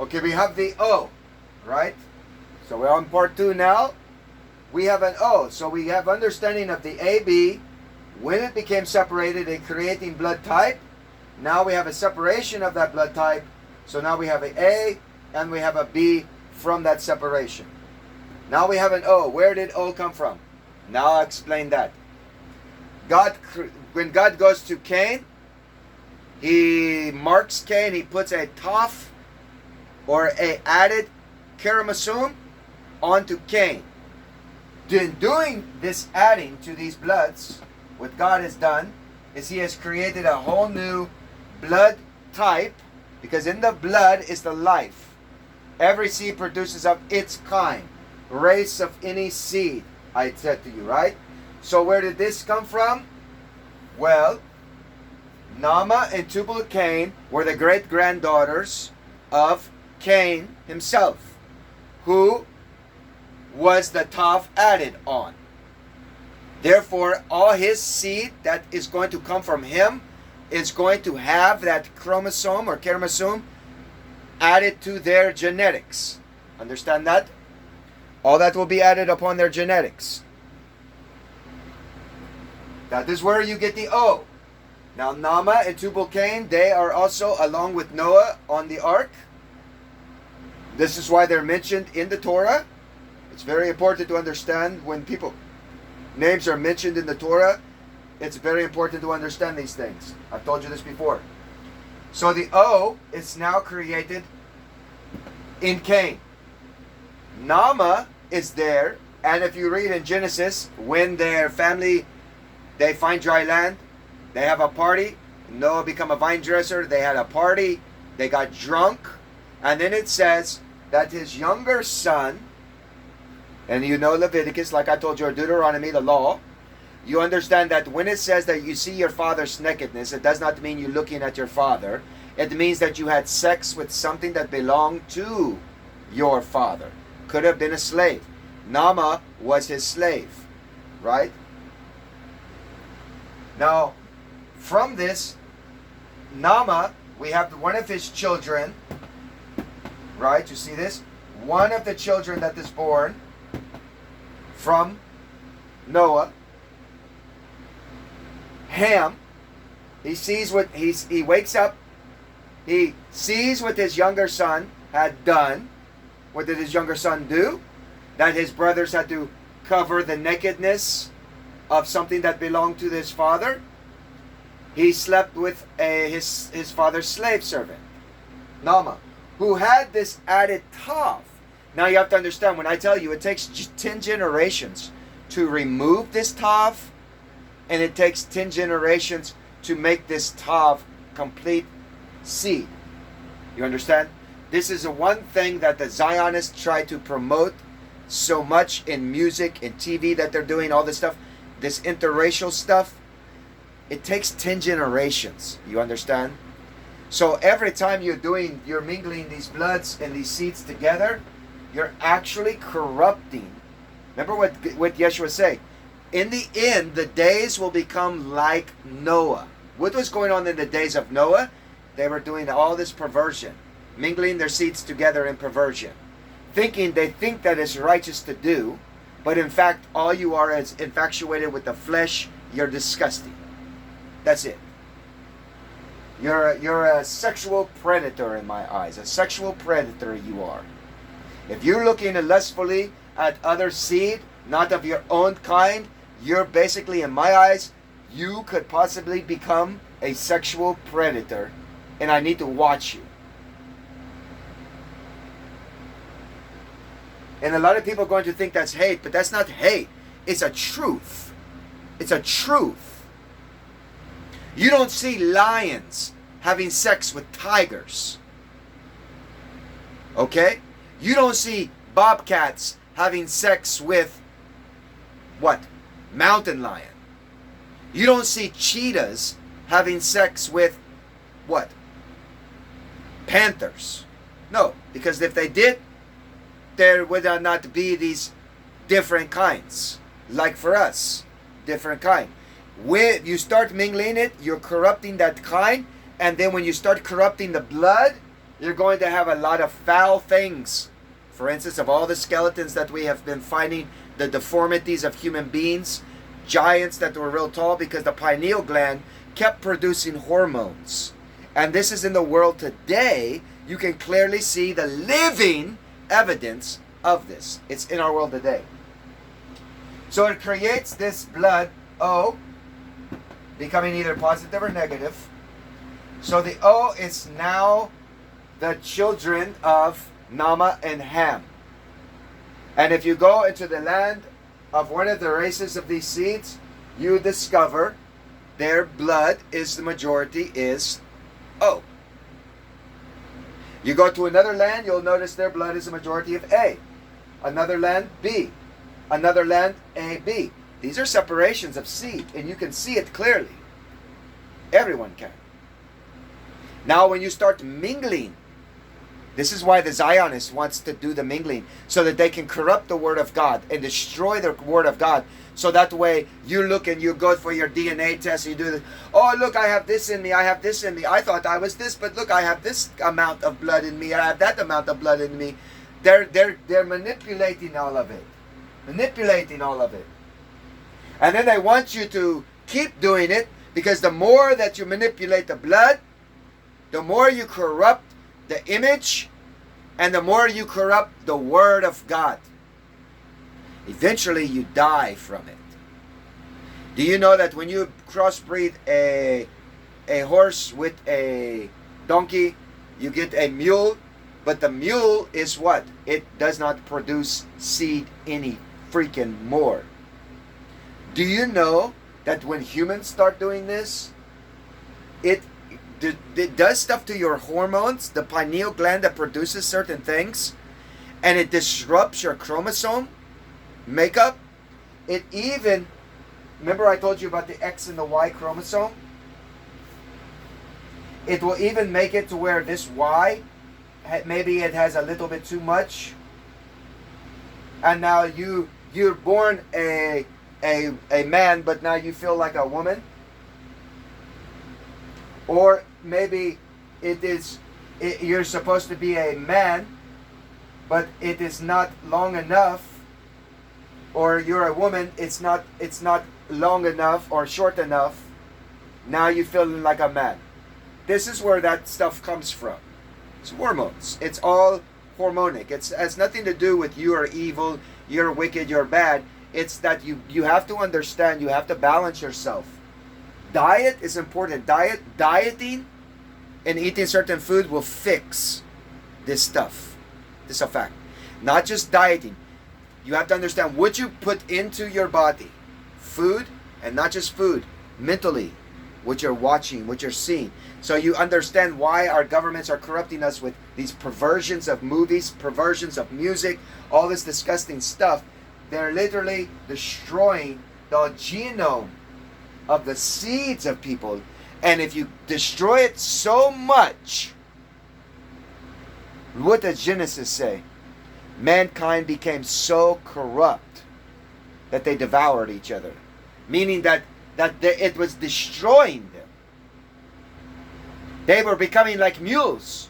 Okay, we have the O, right? So we're on part 2 now. We have an O. So we have understanding of the AB. When it became separated in creating blood type, now we have a separation of that blood type. So now we have an A and we have a B from that separation. Now we have an O. Where did O come from? Now I'll explain that. When God goes to Cain, he marks Cain, he puts a toph or a added chromosome onto Cain. In doing this adding to these bloods, what God has done is he has created a whole new blood type, because in the blood is the life. Every seed produces of its kind, race of any seed, I said to you, right? So where did this come from? Well, Nama and Tubal-Cain were the great-granddaughters of Cain himself, who was the toph added on. Therefore, all his seed that is going to come from him is going to have that chromosome or chromosome added to their genetics. Understand that? All that will be added upon their genetics. That is where you get the O. Now, Nama and Tubal-Cain, they are also along with Noah on the ark. This is why they're mentioned in the Torah. It's very important to understand when names are mentioned in the Torah. It's very important to understand these things. I've told you this before. So the O is now created in Cain. Nama is there, and if you read in Genesis, when their family, they find dry land, they have a party. Noah become a vine dresser. They had a party. They got drunk. And then it says that his younger son, and you know Leviticus, like I told you, or Deuteronomy, the law, you understand that when it says that you see your father's nakedness, it does not mean you're looking at your father. It means that you had sex with something that belonged to your father. Could have been a slave. Nama was his slave, right? Now, from this, Nama, we have one of his children, right? You see this? One of the children that is born from Noah, Ham, he wakes up, he sees what his younger son had done. What did his younger son do? That his brothers had to cover the nakedness of something that belonged to his father. He slept with his father's slave servant, Nama, who had this added toph. Now you have to understand, when I tell you it takes 10 generations to remove this toph, and it takes 10 generations to make this toph complete seed. You understand? This is the one thing that the Zionists try to promote so much in music and TV that they're doing, all this stuff, this interracial stuff. It takes 10 generations. You understand? So every time you're mingling these bloods and these seeds together, you're actually corrupting. Remember what Yeshua said? In the end, the days will become like Noah. What was going on in the days of Noah? They were doing all this perversion, mingling their seeds together in perversion, they think that it's righteous to do, but in fact, all you are is infatuated with the flesh. You're disgusting. That's it. You're a sexual predator in my eyes. A sexual predator you are. If you're looking lustfully at other seed, not of your own kind, you're basically, in my eyes, you could possibly become a sexual predator, and I need to watch you. And a lot of people are going to think that's hate, but that's not hate. It's a truth. It's a truth. You don't see lions having sex with tigers. Okay? You don't see bobcats having sex with what? Mountain lion. You don't see cheetahs having sex with what? Panthers. No, because if they did, there would not be these different kinds. Like for us, different kind. When you start mingling it, you're corrupting that kind, and then when you start corrupting the blood, You're going to have a lot of foul things. For instance, of all the skeletons that we have been finding, the deformities of human beings, giants that were real tall because the pineal gland kept producing hormones. And this is in the world today. You can clearly see the living evidence of this. It's in our world today. So it creates this blood, O, becoming either positive or negative. So the O is now the children of Nama and Ham. And if you go into the land of one of the races of these seeds, you discover their blood is the majority is O. You go to another land, you'll notice their blood is the majority of A. Another land, B. Another land, A, B. These are separations of seed, and you can see it clearly. Everyone can. Now when you start mingling, this is why the Zionist wants to do the mingling, so that they can corrupt the Word of God and destroy the Word of God. So that way you look and you go for your DNA test, and you do this. Oh, look, I have this in me, I have this in me. I thought I was this, but look, I have this amount of blood in me, I have that amount of blood in me. They're manipulating all of it. Manipulating all of it. And then they want you to keep doing it, because the more that you manipulate the blood, the more you corrupt the image, and the more you corrupt the Word of God. Eventually you die from it. Do you know that when you crossbreed a horse with a donkey, you get a mule? But the mule is what? It does not produce seed any freaking more. Do you know that when humans start doing this, it does stuff to your hormones, the pineal gland that produces certain things, and it disrupts your chromosome makeup? It even, remember I told you about the X and the Y chromosome? It will even make it to where this Y, maybe it has a little bit too much, and now you're born a man, but now you feel like a woman. Or maybe you're supposed to be a man, but it is not long enough. Or you're a woman, it's not long enough or short enough. Now you're feeling like a man. This is where that stuff comes from. It's hormones. It's all hormonic. It has nothing to do with you are evil, you're wicked, you're bad. It's that you have to understand, you have to balance yourself. Diet is important. Dieting and eating certain food will fix this stuff. This is a fact. Not just dieting. You have to understand what you put into your body. Food, and not just food. Mentally. What you're watching, what you're seeing. So you understand why our governments are corrupting us with these perversions of movies, perversions of music, all this disgusting stuff. They're literally destroying the genome of the seeds of people. And if you destroy it so much, what does Genesis say? Mankind became so corrupt that they devoured each other. Meaning that it was destroying them. They were becoming like mules.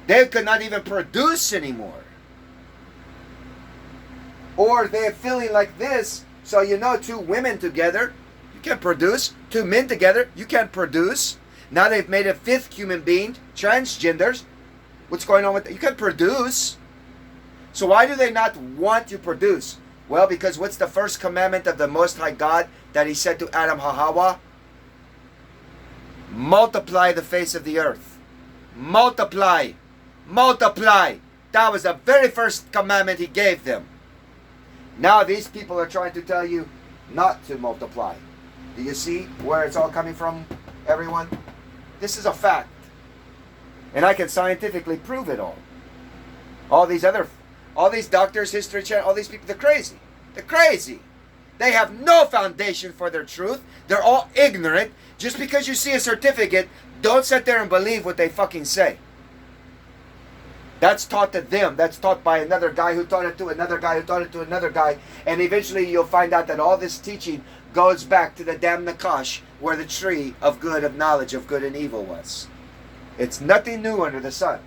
They could not even produce anymore. Or they're feeling like this. So you know, two women together, you can't produce. Two men together, you can't produce. Now they've made a fifth human being, transgenders. What's going on with that? You can't produce. So why do they not want to produce? Well, because what's the first commandment of the Most High God that He said to Adam Hawa? Multiply the face of the earth. Multiply. Multiply. That was the very first commandment He gave them. Now these people are trying to tell you not to multiply. Do you see where it's all coming from, everyone? This is a fact. And I can scientifically prove it all. All these doctors, History Channel, all these people, they're crazy. They're crazy. They have no foundation for their truth. They're all ignorant. Just because you see a certificate, don't sit there and believe what they fucking say. That's taught to them. That's taught by another guy who taught it to another guy who taught it to another guy. And eventually you'll find out that all this teaching goes back to the damn Nakash, where the tree of good, of knowledge of good and evil was. It's nothing new under the sun.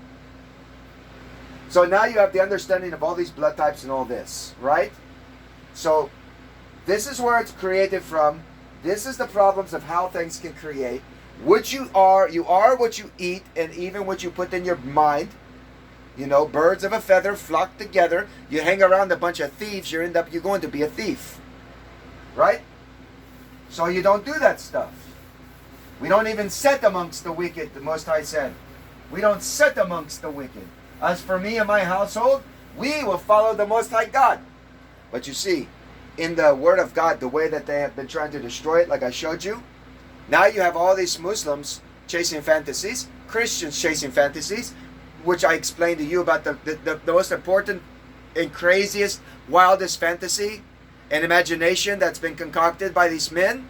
So now you have the understanding of all these blood types and all this, right? So this is where it's created from. This is the problems of how things can create. What you are what you eat, and even what you put in your mind. You know, birds of a feather flock together. You hang around a bunch of thieves, you're going to be a thief. Right? So you don't do that stuff. We don't even sit amongst the wicked, the Most High said. We don't sit amongst the wicked. As for me and my household, we will follow the Most High God. But you see, in the Word of God, the way that they have been trying to destroy it, like I showed you, now you have all these Muslims chasing fantasies, Christians chasing fantasies, which I explained to you about the most important and craziest, wildest fantasy and imagination that's been concocted by these men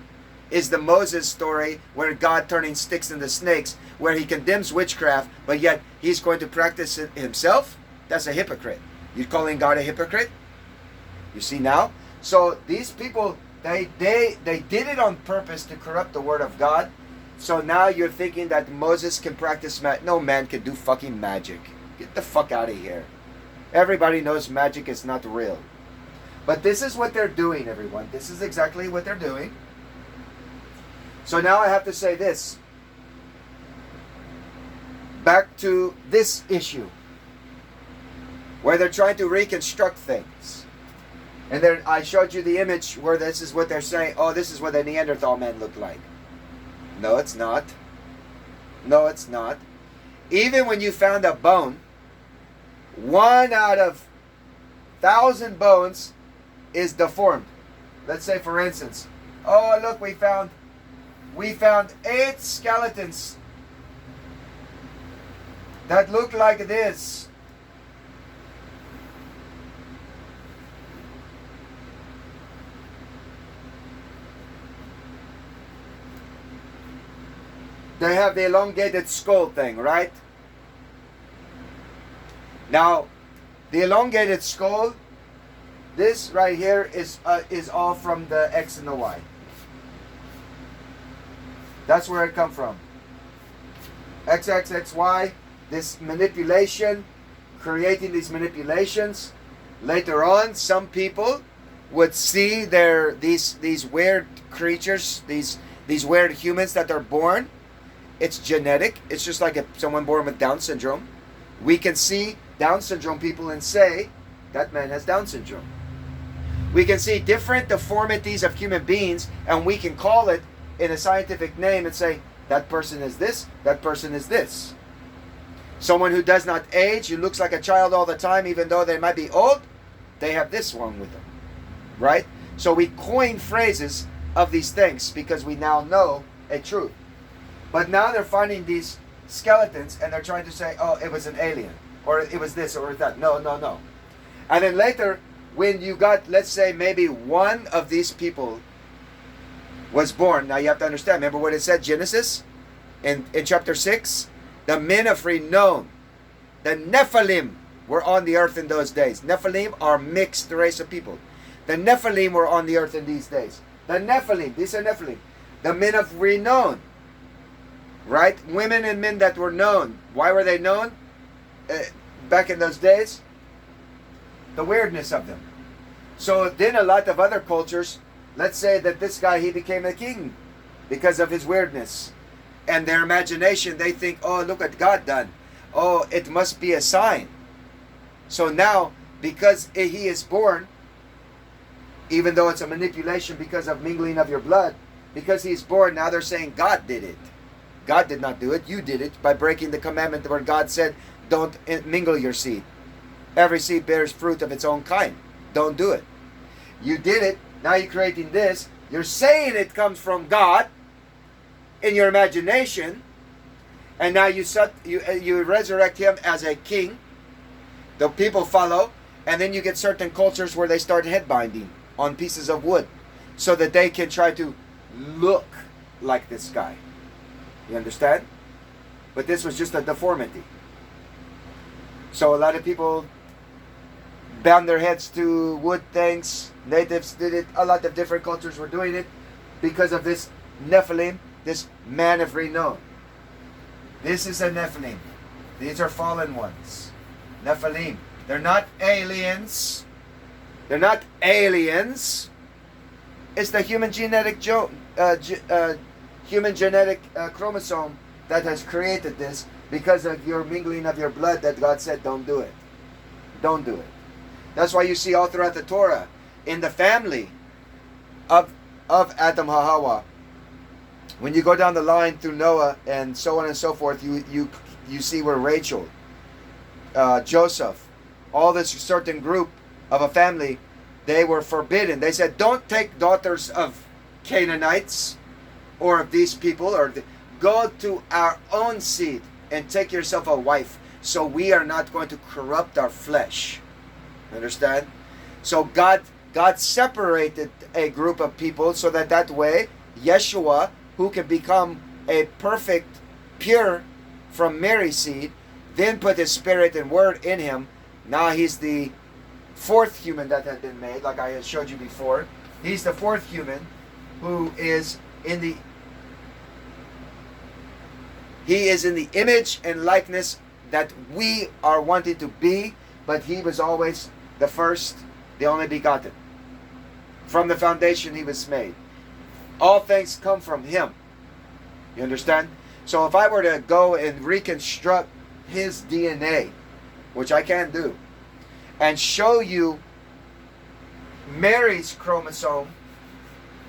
is the Moses story where God turning sticks into snakes, where he condemns witchcraft, but yet he's going to practice it himself. That's a hypocrite. You're calling God a hypocrite? You see now? So these people, they did it on purpose to corrupt the Word of God. So now you're thinking that Moses can practice magic. No man can do fucking magic. Get the fuck out of here. Everybody knows magic is not real. But this is what they're doing, everyone. This is exactly what they're doing. So now I have to say this. Back to this issue, where they're trying to reconstruct things. And then I showed you the image where this is what they're saying. Oh, this is what the Neanderthal man looked like. No, it's not. No, it's not. Even when you found a bone, 1 out of 1,000 bones is deformed. Let's say, for instance, oh, look, we found 8 skeletons that look like this. They have the elongated skull thing, right? Now, the elongated skull, this right here is all from the X and the Y. That's where it come from. XXXY, this manipulation, creating these manipulations. Later on, some people would see these weird creatures, these weird humans that are born. It's genetic. It's just like someone born with Down syndrome. We can see Down syndrome people and say, that man has Down syndrome. We can see different deformities of human beings, and we can call it in a scientific name and say, that person is this, that person is this. Someone who does not age, who looks like a child all the time, even though they might be old, they have this wrong with them. Right? So we coin phrases of these things because we now know a truth. But now they're finding these skeletons and they're trying to say, oh, it was an alien, or it was this or that. No, no, no. And then later, when you got, let's say, maybe one of these people was born. Now you have to understand, remember what it said, Genesis? In chapter 6? The men of renown, the Nephilim, were on the earth in those days. Nephilim are mixed race of people. The Nephilim were on the earth in these days. The Nephilim, these are Nephilim. The men of renown. Right? Women and men that were known. Why were they known? Back in those days? The weirdness of them. So then a lot of other cultures, let's say that this guy, he became a king because of his weirdness. And their imagination, they think, oh, look what God done. Oh, it must be a sign. So now, because he is born, even though it's a manipulation because of mingling of your blood, because he's born, now they're saying God did it. God did not do it. You did it by breaking the commandment where God said, don't mingle your seed. Every seed bears fruit of its own kind. Don't do it. You did it. Now you're creating this. You're saying it comes from God in your imagination. And now you resurrect him as a king. The people follow. And then you get certain cultures where they start head binding on pieces of wood so that they can try to look like this guy. You understand? But this was just a deformity. So a lot of people bound their heads to wood things. Natives did it. A lot of different cultures were doing it because of this Nephilim, this man of renown. This is a Nephilim. These are fallen ones. Nephilim. They're not aliens. They're not aliens. It's the human genetic chromosome that has created this because of your mingling of your blood that God said don't do it. Don't do it. That's why you see all throughout the Torah, in the family of Adam HaHawa, when you go down the line through Noah and so on and so forth, you see where Rachel, Joseph, all this certain group of a family, they were forbidden. They said, don't take daughters of Canaanites or of these people, or go to our own seed and take yourself a wife, so we are not going to corrupt our flesh. Understand? So God separated a group of people so that way Yeshua, who can become a perfect, pure from Mary's seed, then put his spirit and word in him. Now he's the fourth human that had been made, like I had showed you before. He's the fourth human who is in the image and likeness that we are wanting to be, but he was always the first, the only begotten. From the foundation he was made. All things come from him. You understand? So if I were to go and reconstruct his DNA, which I can do, and show you Mary's chromosome,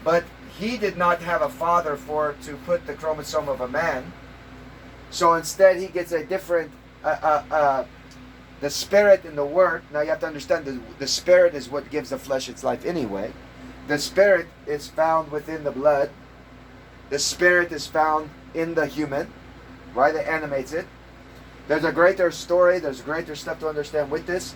but he did not have a father to put the chromosome of a man, so instead he gets a different the spirit and the word. Now you have to understand the spirit is what gives the flesh its life anyway. The spirit is found within the blood. The spirit is found in the human, right? That animates it. There's a greater story, there's greater stuff to understand with this.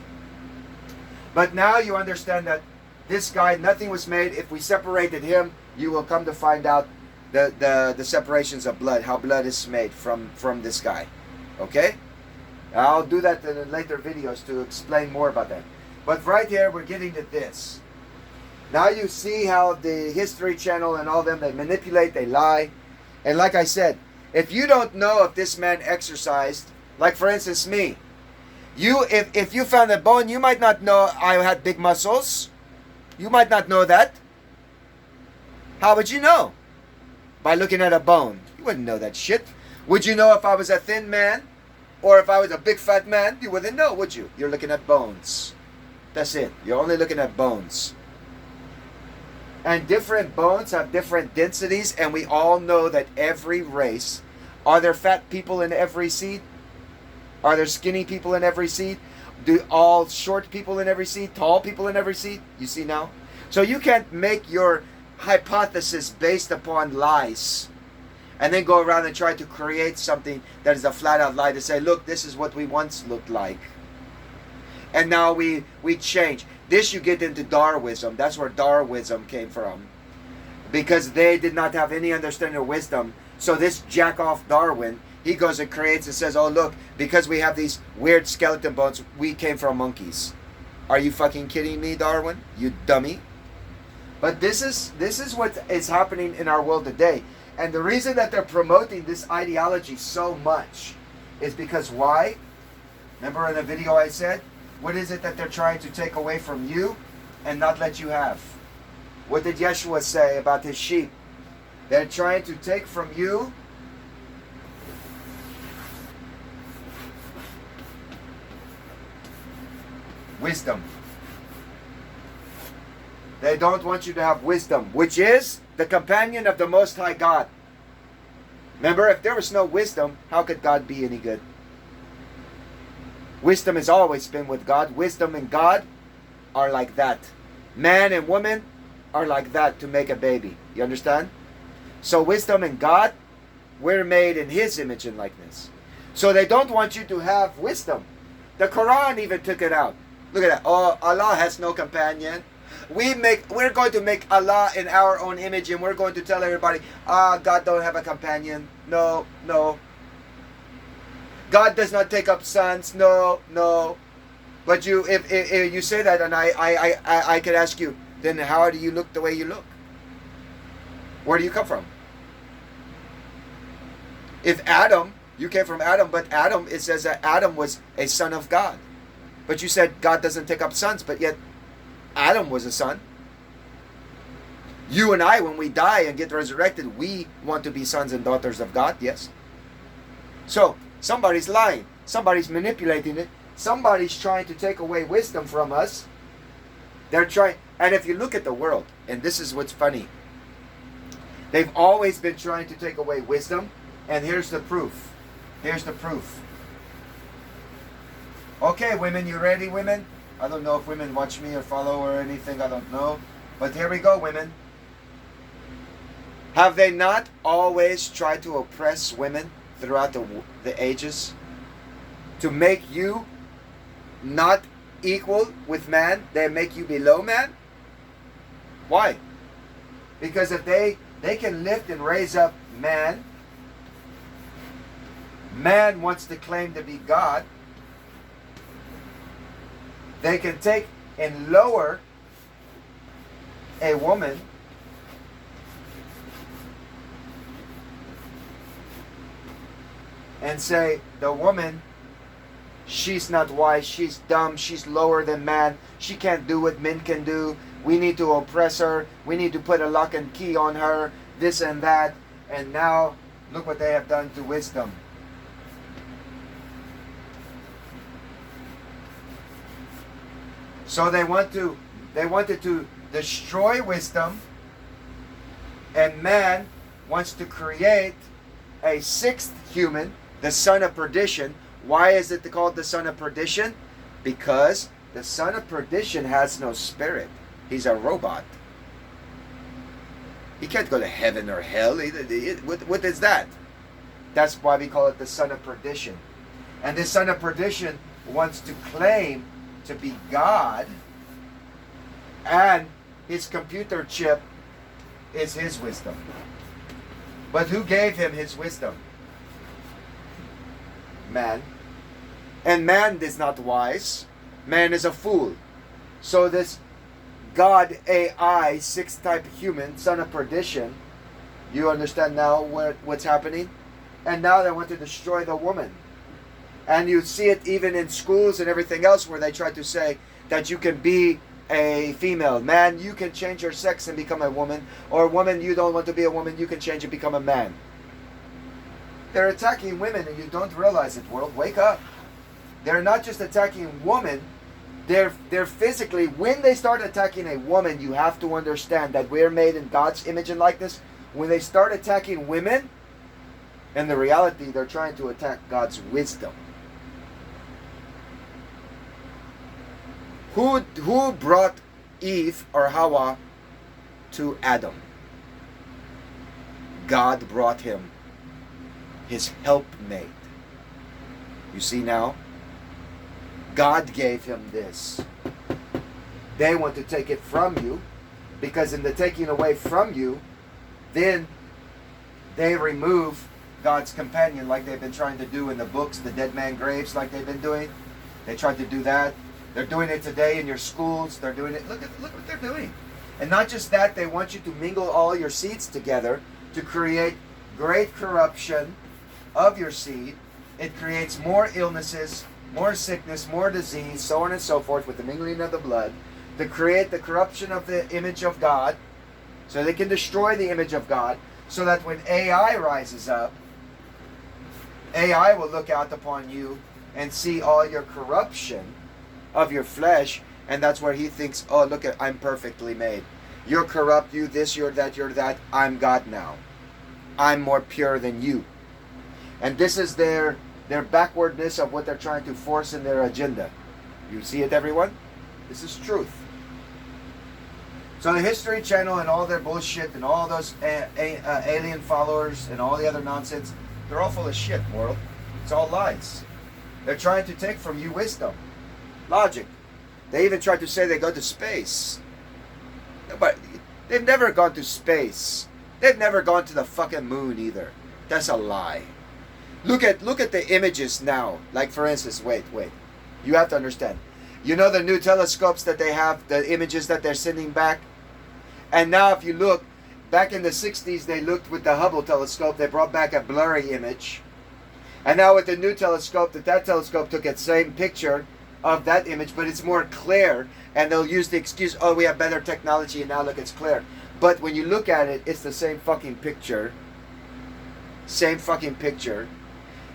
But now you understand that this guy, nothing was made. If we separated him, you will come to find out the separations of blood, how blood is made from this guy. Okay? I'll do that in later videos to explain more about that. But right here, we're getting to this. Now you see how the History Channel and all them, they manipulate, they lie. And like I said, if you don't know if this man exercised, like for instance me, if you found a bone, you might not know I had big muscles. You might not know that. How would you know? By looking at a bone. You wouldn't know that shit. Would you know if I was a thin man? Or if I was a big fat man? You wouldn't know, would you? You're looking at bones. That's it. You're only looking at bones. And different bones have different densities, and we all know that every race, are there fat people in every seed? Are there skinny people in every seed? Do all short people in every seed? Tall people in every seed? You see now? So you can't make your hypothesis based upon lies and then go around and try to create something that is a flat out lie to say, look, this is what we once looked like. And now we change. This you get into Darwinism. That's where Darwinism came from. Because they did not have any understanding of wisdom. So this jack-off Darwin, he goes and creates and says, oh look, because we have these weird skeleton bones, we came from monkeys. Are you fucking kidding me, Darwin? You dummy. But this is what is happening in our world today. And the reason that they're promoting this ideology so much is because why? Remember in the video I said, what is it that they're trying to take away from you and not let you have? What did Yeshua say about his sheep? They're trying to take from you wisdom. They don't want you to have wisdom, which is the companion of the Most High God. Remember, if there was no wisdom, how could God be any good? Wisdom has always been with God. Wisdom and God are like that. Man and woman are like that to make a baby. You understand? So wisdom and God, we're made in His image and likeness. So they don't want you to have wisdom. The Quran even took it out. Look at that. Oh, Allah has no companion. We're going to make Allah in our own image, and we're going to tell everybody, God don't have a companion. No. God does not take up sons. No. But if you say that, and I could ask you, then how do you look the way you look? Where do you come from? If Adam, you came from Adam, but Adam, it says that Adam was a son of God. But you said God doesn't take up sons, but yet Adam was a son. You and I, when we die and get resurrected, we want to be sons and daughters of God, yes? So, somebody's lying. Somebody's manipulating it. Somebody's trying to take away wisdom from us. They're trying, and if you look at the world, and this is what's funny, they've always been trying to take away wisdom, and here's the proof. Here's the proof. Okay, women, you ready, women? I don't know if women watch me or follow or anything, I don't know. But here we go, women. Have they not always tried to oppress women throughout the ages? To make you not equal with man, they make you below man? Why? Because if they can lift and raise up man, man wants to claim to be God, they can take and lower a woman and say, the woman, she's not wise, she's dumb, she's lower than man, she can't do what men can do, we need to oppress her, we need to put a lock and key on her, this and that. And now, look what they have done to wisdom. So they wanted to destroy wisdom, and man wants to create a sixth human, the son of perdition. Why is it called the son of perdition? Because the son of perdition has no spirit. He's a robot. He can't go to heaven or hell. What is that? That's why we call it the son of perdition. And this son of perdition wants to claim to be God, and his computer chip is his wisdom. But who gave him his wisdom? Man. And man is not wise. Man is a fool. So this God AI, sixth type human, son of perdition, you understand now what's happening? And now they want to destroy the woman. And you see it even in schools and everything else where they try to say that you can be a female. Man, you can change your sex and become a woman. Or woman, you don't want to be a woman, you can change and become a man. They're attacking women and you don't realize it, world. Wake up. They're not just attacking women. They're physically, when they start attacking a woman, you have to understand that we're made in God's image and likeness. When they start attacking women, in the reality, they're trying to attack God's wisdom. Who brought Eve or Hawa to Adam? God brought him his helpmate. You see now? God gave him this. They want to take it from you, because in the taking away from you, then they remove God's companion, like they've been trying to do in the books, the dead man graves, like they've been doing. They tried to do that. They're doing it today in your schools. They're doing it. Look what they're doing. And not just that, they want you to mingle all your seeds together to create great corruption of your seed. It creates more illnesses, more sickness, more disease, so on and so forth, with the mingling of the blood, to create the corruption of the image of God, so they can destroy the image of God, so that when AI rises up, AI will look out upon you and see all your corruption of your flesh, and that's where he thinks, oh, look at, I'm perfectly made. You're corrupt, you this, you're that, I'm God now. I'm more pure than you. And this is their backwardness of what they're trying to force in their agenda. You see it, everyone? This is truth. So the History Channel and all their bullshit and all those alien followers and all the other nonsense, they're all full of shit, world. It's all lies. They're trying to take from you wisdom, logic. They even tried to say they go to space. But they've never gone to space. They've never gone to the fucking moon either. That's a lie. Look at the images now. Like, for instance, wait. You have to understand. You know the new telescopes that they have, the images that they're sending back? And now if you look, back in the 60s, they looked with the Hubble telescope. They brought back a blurry image. And now with the new telescope, that telescope took that same picture, of that image, but it's more clear, and they'll use the excuse, oh, we have better technology and now look, it's clear. But when you look at it, it's the same fucking picture. Same fucking picture.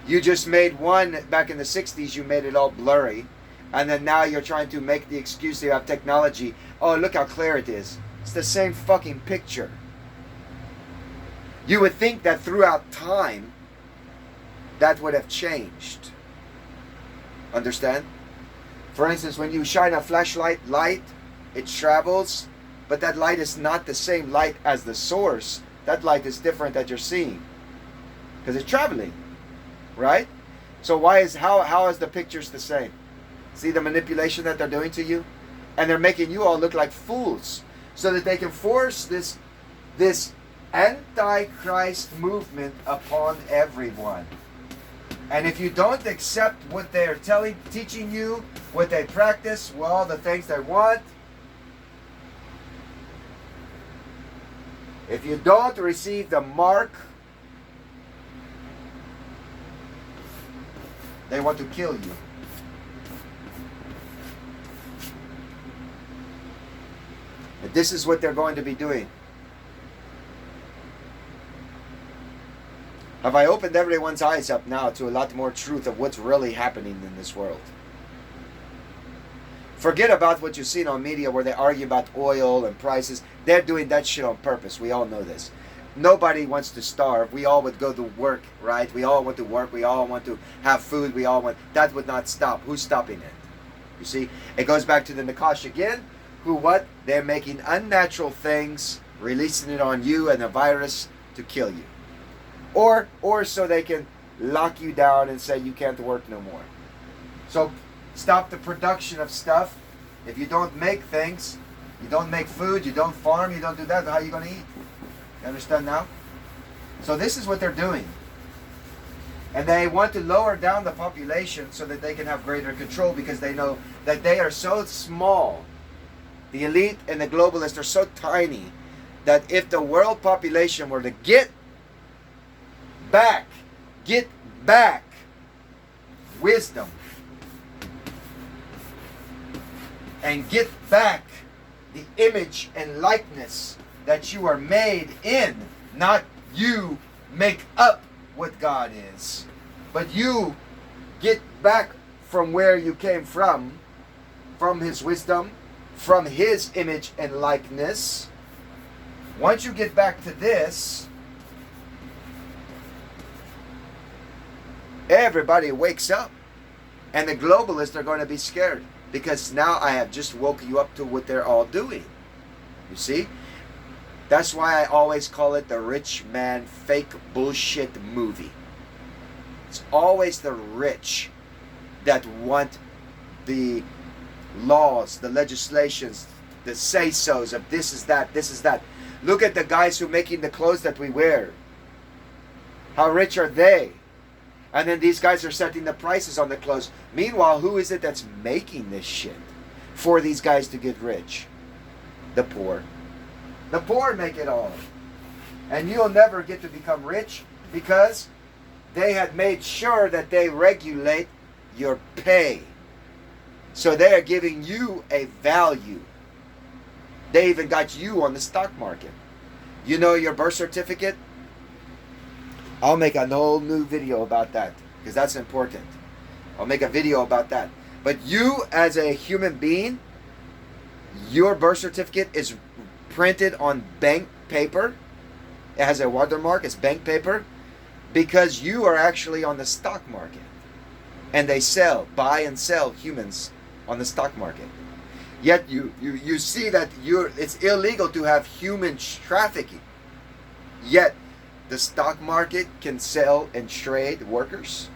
You just made one back in the 60s, you made it all blurry. And then now you're trying to make the excuse that you have technology. Oh, look how clear it is. It's the same fucking picture. You would think that throughout time, that would have changed. Understand? For instance, when you shine a flashlight light, it travels, but that light is not the same light as the source. That light is different that you're seeing. Because it's traveling. Right? So how is the pictures the same? See the manipulation that they're doing to you? And they're making you all look like fools so that they can force this anti-Christ movement upon everyone. And if you don't accept what they're teaching you, what they practice, well, the things they want, if you don't receive the mark, they want to kill you. And this is what they're going to be doing. Have I opened everyone's eyes up now to a lot more truth of what's really happening in this world? Forget about what you've seen on media where they argue about oil and prices. They're doing that shit on purpose. We all know this. Nobody wants to starve. We all would go to work, right? We all want to work. We all want to have food. We all want... That would not stop. Who's stopping it? You see? It goes back to the Nakash again. Who what? They're making unnatural things, releasing it on you and the virus to kill you. Or so they can lock you down and say you can't work no more. So stop the production of stuff. If you don't make things, you don't make food, you don't farm, you don't do that, how are you going to eat? You understand now? So this is what they're doing. And they want to lower down the population so that they can have greater control because they know that they are so small. The elite and the globalists are so tiny that if the world population were to get back wisdom and get back the image and likeness that you are made in, not you make up what God is, but you get back from where you came from His wisdom, from His image and likeness. Once you get back to this, everybody wakes up, and the globalists are going to be scared because now I have just woke you up to what they're all doing. You see? That's why I always call it the rich man fake bullshit movie. It's always the rich that want the laws, the legislations, the say-sos of this is that, this is that. Look at the guys who are making the clothes that we wear. How rich are they? And then these guys are setting the prices on the clothes. Meanwhile, who is it that's making this shit for these guys to get rich? The poor. The poor make it all. And you'll never get to become rich because they had made sure that they regulate your pay. So they are giving you a value. They even got you on the stock market. You know your birth certificate? I'll make a whole new video about that because that's important. I'll make a video about that. But you as a human being, your birth certificate is printed on bank paper. It has a watermark, it's bank paper, because you are actually on the stock market. And they buy and sell humans on the stock market. Yet you see that it's illegal to have human trafficking. Yet the stock market can sell and trade workers.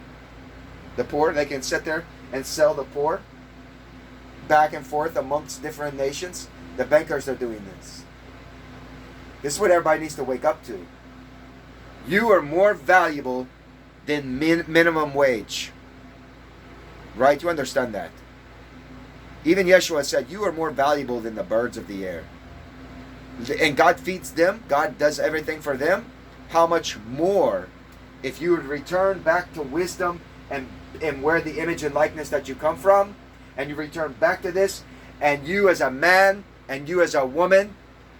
The poor, they can sit there and sell the poor back and forth amongst different nations. The bankers are doing this. This is what everybody needs to wake up to. You are more valuable than minimum wage. Right? You understand that? Even Yeshua said, you are more valuable than the birds of the air. And God feeds them. God does everything for them. How much more if you would return back to wisdom and where the image and likeness that you come from, and you return back to this, and you as a man and you as a woman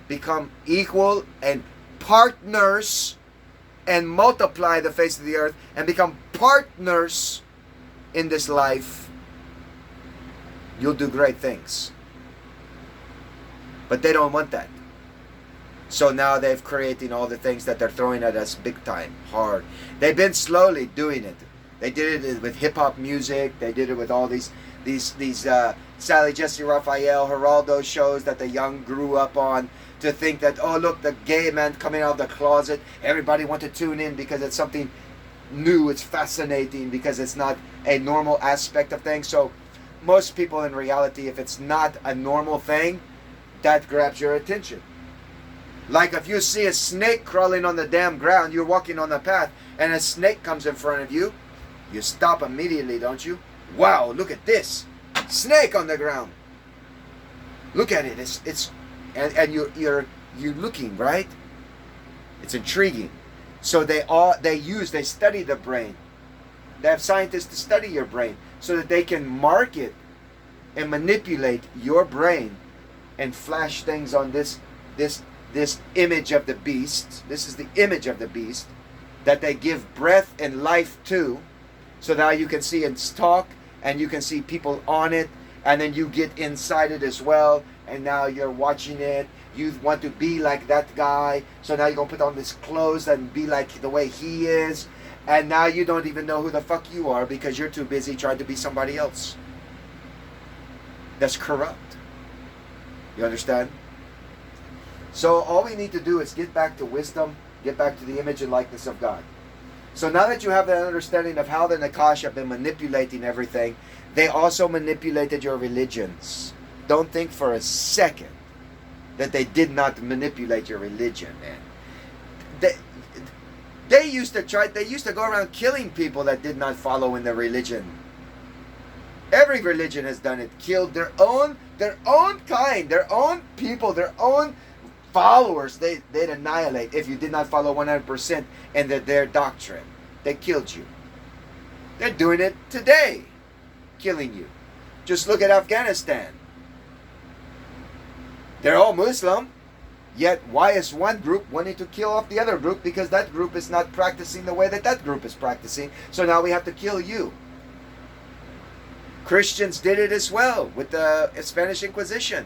become equal and partners and multiply the face of the earth and become partners in this life, you'll do great things. But they don't want that. So now they've creating all the things that they're throwing at us big time, hard. They've been slowly doing it. They did it with hip hop music. They did it with all these Sally Jesse Raphael, Geraldo shows that the young grew up on, to think that, oh look, the gay man coming out of the closet. Everybody wants to tune in because it's something new. It's fascinating because it's not a normal aspect of things. So most people in reality, if it's not a normal thing, that grabs your attention. Like if you see a snake crawling on the damn ground, you're walking on the path, and a snake comes in front of you, you stop immediately, don't you? Wow, look at this snake on the ground. Look at it. And you're looking, right? It's intriguing. So they study the brain. They have scientists to study your brain so that they can market and manipulate your brain and flash things on this image of the beast. This is the image of the beast that they give breath and life to. So now you can see it talk, and you can see people on it, and then you get inside it as well, and now you're watching it. You want to be like that guy, so now you're going to put on this clothes and be like the way he is, and now you don't even know who the fuck you are because you're too busy trying to be somebody else. That's corrupt. You understand? So all we need to do is get back to wisdom, get back to the image and likeness of God. So now that you have that understanding of how the Nakash have been manipulating everything, they also manipulated your religions. Don't think for a second that they did not manipulate your religion, man. They used to go around killing people that did not follow in the religion. Every religion has done it. Killed their own kind, their own people, their own followers. They'd annihilate if you did not follow 100% in their doctrine. They killed you. They're doing it today, killing you. Just look at Afghanistan. They're all Muslim, yet why is one group wanting to kill off the other group? Because that group is not practicing the way that group is practicing. So now we have to kill you. Christians did it as well with the Spanish Inquisition.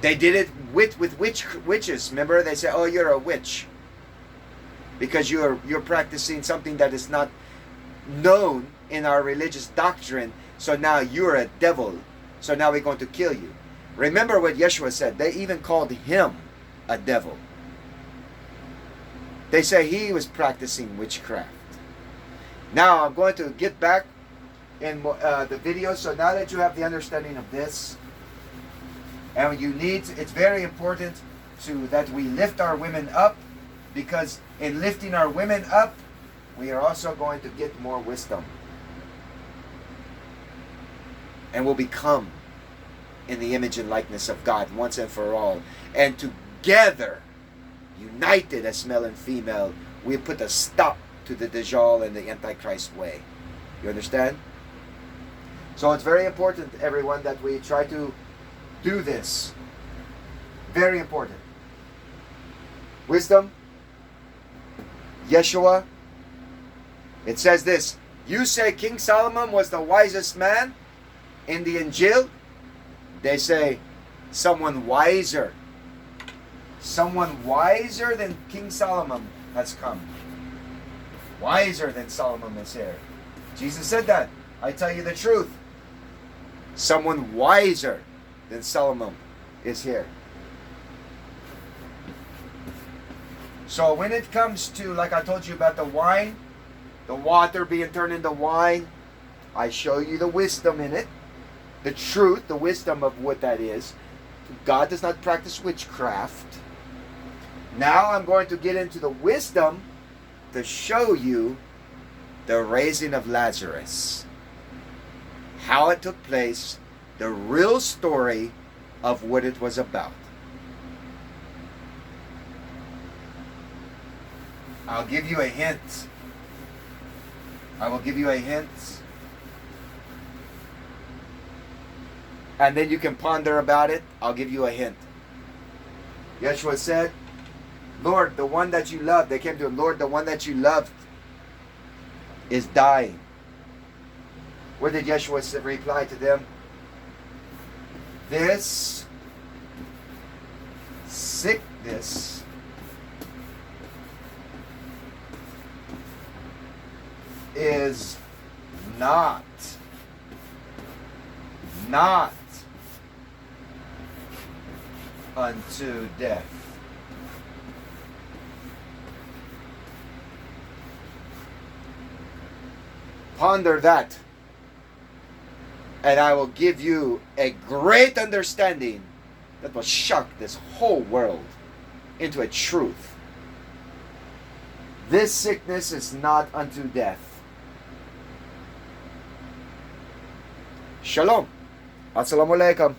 They did it with witches. Remember, they say, "Oh, you're a witch," because you're practicing something that is not known in our religious doctrine. So now you're a devil. So now we're going to kill you. Remember what Yeshua said. They even called him a devil. They say he was practicing witchcraft. Now I'm going to get back in the video. So now that you have the understanding of this, and it's very important that we lift our women up, because in lifting our women up, we are also going to get more wisdom. And we'll become in the image and likeness of God once and for all. And together, united as male and female, we put a stop to the Dajjal and the Antichrist way. You understand? So it's very important, everyone, that we try to do this. Very important. Wisdom. Yeshua. It says this. You say King Solomon was the wisest man in the Injil. They say someone wiser. Someone wiser than King Solomon has come. Wiser than Solomon is here. Jesus said that. I tell you the truth. Someone wiser than Solomon is here. So when it comes to, like I told you about the wine, the water being turned into wine, I show you the wisdom in it. The truth, the wisdom of what that is. God does not practice witchcraft. Now I'm going to get into the wisdom to show you the raising of Lazarus. How it took place, the real story of what it was about. I'll give you a hint. I will give you a hint. and then you can ponder about it, I'll give you a hint. Yeshua said, Lord, the one that you loved, they came to him, Lord, the one that you loved is dying. What did Yeshua reply to them? This sickness is not unto death. Ponder that, and I will give you a great understanding that will shock this whole world into a truth. This sickness is not unto death. Shalom. Assalamu alaikum.